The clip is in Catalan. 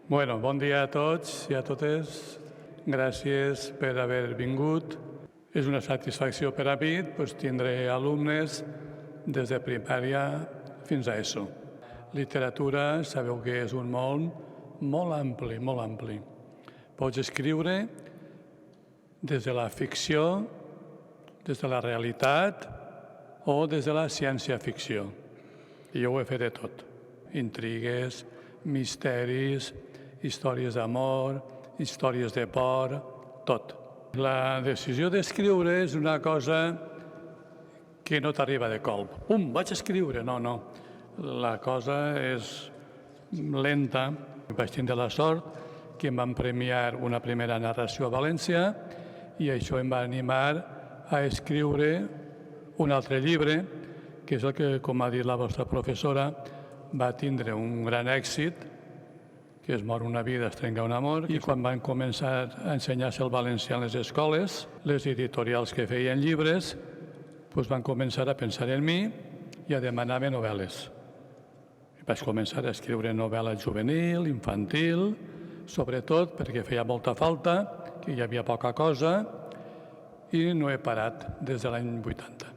Bueno, bon dia a tots i a totes. Gràcies per haver vingut. És una satisfacció per a mi tindre alumnes des de primària fins a ESO. Literatura, sabeu que és un món molt ampli, molt ampli. Pots escriure des de la ficció, des de la realitat o des de la ciència-ficció. I jo ho he fet de tot. Intrigues, misteris, històries d'amor, històries de por, tot. La decisió d'escriure és una cosa que no t'arriba de colp. Pum, vaig escriure. No, no. La cosa és lenta. Vaig tindre la sort que em van premiar una primera narració a València i això em va animar a escriure un altre llibre, que és el que, com ha dit la vostra professora, va tindre un gran èxit, que es mor una vida, es trenca un amor, i quan van començar a ensenyar-se el valencià en les escoles, les editorials que feien llibres van començar a pensar en mi i a demanar-me novel·les. Vaig començar a escriure novel·la juvenil, infantil, sobretot perquè feia molta falta, que hi havia poca cosa, i no he parat des de l'any 80.